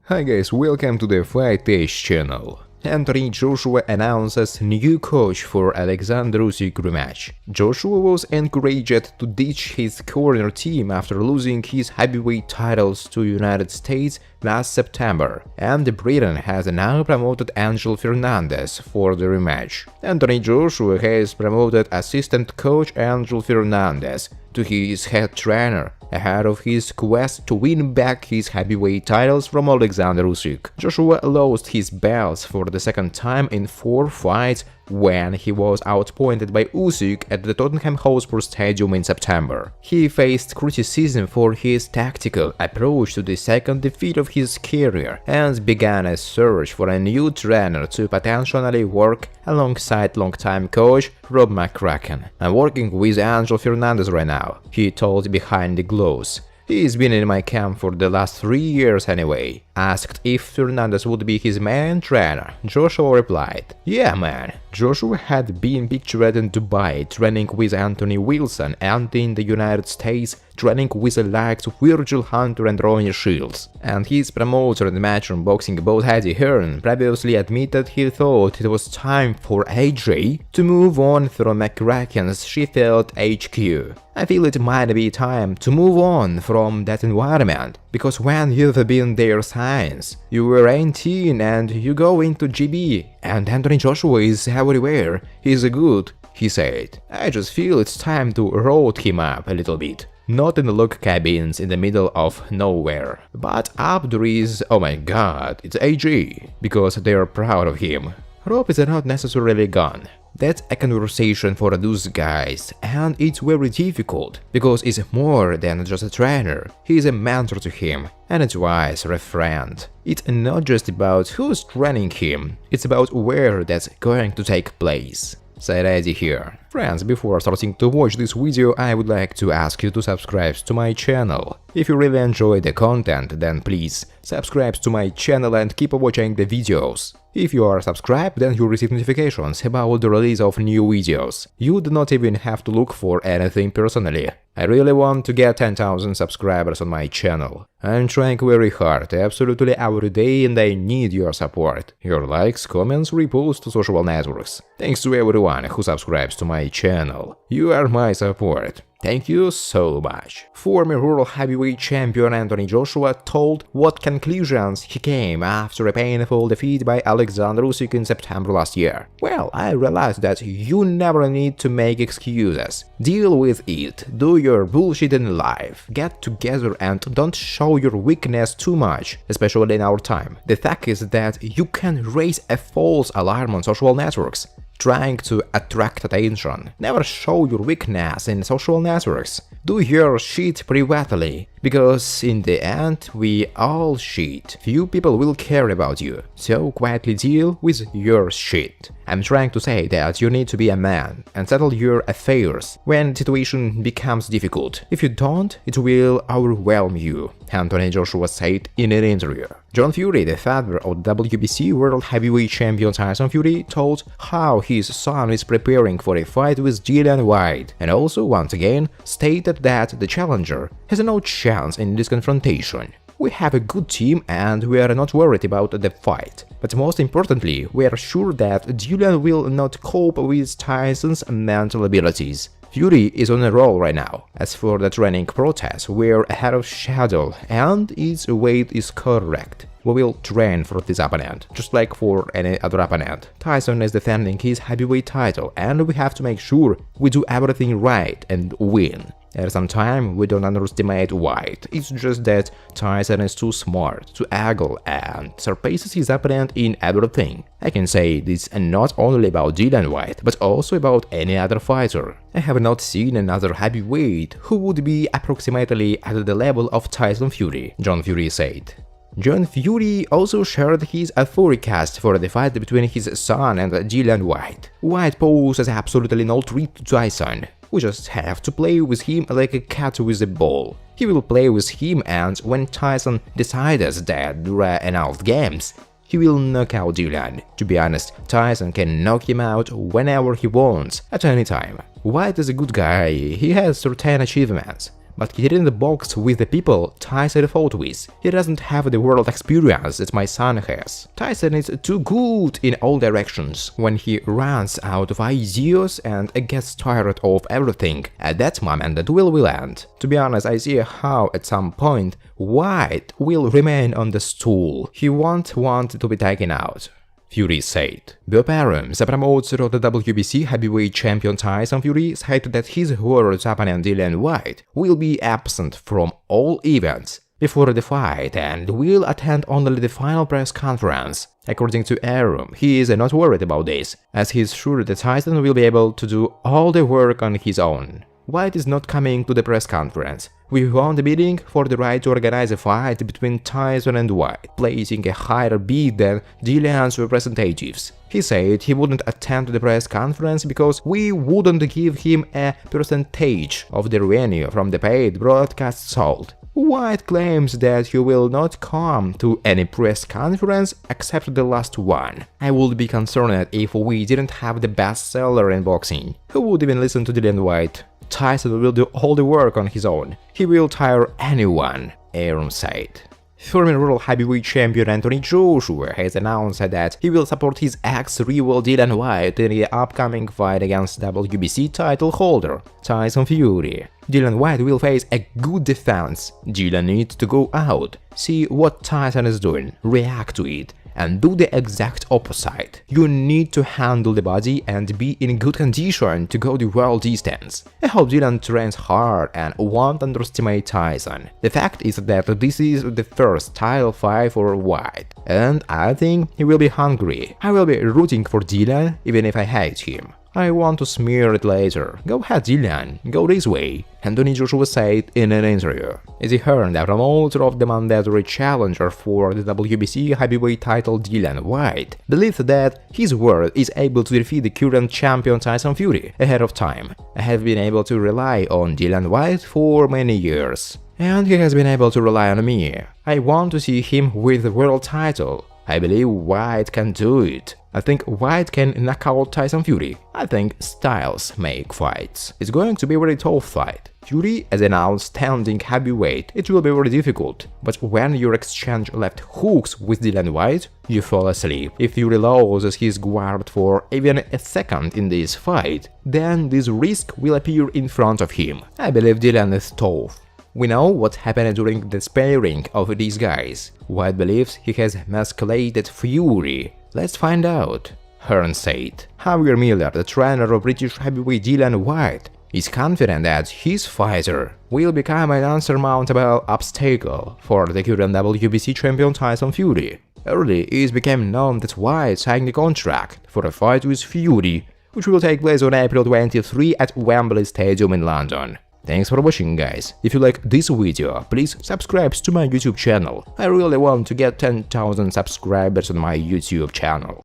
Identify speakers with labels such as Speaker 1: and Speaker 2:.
Speaker 1: Hi guys, welcome to the Whyte channel. Anthony Joshua announces new coach for Alexander Usyk rematch. Joshua was encouraged to ditch his corner team after losing his heavyweight titles to United States last September, and Britain has now promoted Angel Fernandez for the rematch. Anthony Joshua has promoted assistant coach Angel Fernandez to his head trainer ahead of his quest to win back his heavyweight titles from Alexander Usyk. Joshua lost his belts for the second time in 4 fights when he was outpointed by Usyk at the Tottenham Hotspur Stadium in September. He faced criticism for his tactical approach to the second defeat of his career and began a search for a new trainer to potentially work alongside longtime coach Rob McCracken. "I'm working with Angel Fernandez right now," he told Behind the Gloves. "He's been in my camp for the last 3 years anyway." Asked if Fernandez would be his main trainer, Joshua replied, "Yeah man." Joshua had been pictured in Dubai training with Anthony Wilson and in the United States training with the likes of Virgil Hunter and Ronnie Shields. And his promoter and matchroom boxing boss Hearn previously admitted he thought it was time for AJ to move on from McCracken's Sheffield HQ. "I feel it might be time to move on from that environment, because when you've been there since you were 18 and you go into GB, and Anthony Joshua is everywhere, he's good," he said. "I just feel it's time to road him up a little bit. Not in the log cabins in the middle of nowhere, but up there is, oh my god, it's AJ, because they're proud of him. Rob is not necessarily gone. That's a conversation for those guys, and it's very difficult, because he's more than just a trainer, he's a mentor to him, an advisor, a friend. It's not just about who's training him, it's about where that's going to take place," said Eddie here. Friends, before starting to watch this video, I would like to ask you to subscribe to my channel. If you really enjoy the content, then please subscribe to my channel and keep watching the videos. If you are subscribed, then you receive notifications about the release of new videos. You do not even have to look for anything personally. I really want to get 10,000 subscribers on my channel. I'm trying very hard, absolutely every day, and I need your support. Your likes, comments, reposts to social networks. Thanks to everyone who subscribes to my channel. You are my support. Thank you so much. Former world heavyweight champion Anthony Joshua told what conclusions he came after a painful defeat by Alexander Usyk in September last year. "Well, I realized that you never need to make excuses. Deal with it, do your bullshit in life, get together and don't show your weakness too much, especially in our time. The fact is that you can raise a false alarm on social networks, trying to attract attention. Never show your weakness in social networks. Do your shit privately, because in the end we all shit. Few people will care about you, so quietly deal with your shit. I'm trying to say that you need to be a man and settle your affairs when the situation becomes difficult. If you don't, it will overwhelm you," Anthony Joshua said in an interview. John Fury, the father of WBC World Heavyweight Champion Tyson Fury, told how his son is preparing for a fight with Whyte, and also once again stated that the challenger has no chance in this confrontation. "We have a good team and we are not worried about the fight. But most importantly, we are sure that Dylan will not cope with Tyson's mental abilities. Fury is on a roll right now. As for the training process, we're ahead of schedule and its weight is correct. We will train for this opponent, just like for any other opponent. Tyson is defending his heavyweight title and we have to make sure we do everything right and win. At some time, we don't underestimate Whyte, it's just that Tyson is too smart to angle and surpasses his opponent in everything. I can say this not only about Whyte, but also about any other fighter. I have not seen another heavyweight who would be approximately at the level of Tyson Fury," John Fury said. John Fury also shared his forecast for the fight between his son and Whyte. "Whyte poses absolutely no threat to Tyson. We just have to play with him like a cat with a ball. He will play with him, and when Tyson decides that there are enough games, he will knock out Dylan. To be honest, Tyson can knock him out whenever he wants, at any time. Whyte is a good guy, he has certain achievements, but he didn't box with the people Tyson fought with. He doesn't have the world experience that my son has. Tyson is too good in all directions. When he runs out of ideas and gets tired of everything, at that moment the duel will end. To be honest, I see how at some point Whyte will remain on the stool. He won't want to be taken out. Fury said. Bob Arum, the promoter of the WBC heavyweight champion Tyson Fury, said that his world opponent Dillian Whyte will be absent from all events before the fight and will attend only the final press conference. According to Arum, he is not worried about this, as he is sure that Tyson will be able to do all the work on his own. Whyte is not coming to the press conference. We won the bidding for the right to organize a fight between Tyson and Whyte, placing a higher bid than Dillian's representatives. He said he wouldn't attend the press conference because we wouldn't give him a percentage of the revenue from the paid broadcast sold. Whyte claims that he will not come to any press conference except the last one. I would be concerned if we didn't have the best seller in boxing. Who would even listen to Dillian Whyte? Tyson will do all the work on his own. He will tire anyone, Arum said. Former world heavyweight champion Anthony Joshua has announced that he will support his ex-rival Dillian Whyte in the upcoming fight against WBC title holder Tyson Fury. Dillian Whyte will face a good defense. Dillian needs to go out, see what Tyson is doing, react to it, and do the exact opposite. You need to handle the body and be in good condition to go the world distance. I hope Dillian trains hard and won't underestimate Tyson. The fact is that this is the first title fight for Whyte, and I think he will be hungry. I will be rooting for Dillian even if I hate him. I want to smear it later. Go ahead, Dillian, go this way, Anthony Joshua said in an interview. Eddie Hearn, the promoter of the mandatory challenger for the WBC heavyweight title Dillian Whyte, believes that his world is able to defeat the current champion Tyson Fury ahead of time. I have been able to rely on Dillian Whyte for many years, and he has been able to rely on me. I want to see him with the world title. I believe Whyte can do it. I think Whyte can knock out Tyson Fury. I think styles make fights. It's going to be a very tough fight. Fury as an outstanding heavyweight, it will be very difficult. But when you exchange left hooks with Dillian Whyte, you fall asleep. If Fury loses his guard for even a second in this fight, then this risk will appear in front of him. I believe Dillian is tough. We know what happened during the sparring of these guys. Whyte believes he has emasculated Fury. Let's find out, Hearn said. Javier Miller, the trainer of British heavyweight Dillian Whyte, is confident that his fighter will become an unsurmountable obstacle for the current WBC champion Tyson Fury. Early, it became known that Whyte signed a contract for a fight with Fury, which will take place on April 23 at Wembley Stadium in London. Thanks for watching, guys. If you like this video, please subscribe to my YouTube channel. I really want to get 10,000 subscribers on my YouTube channel.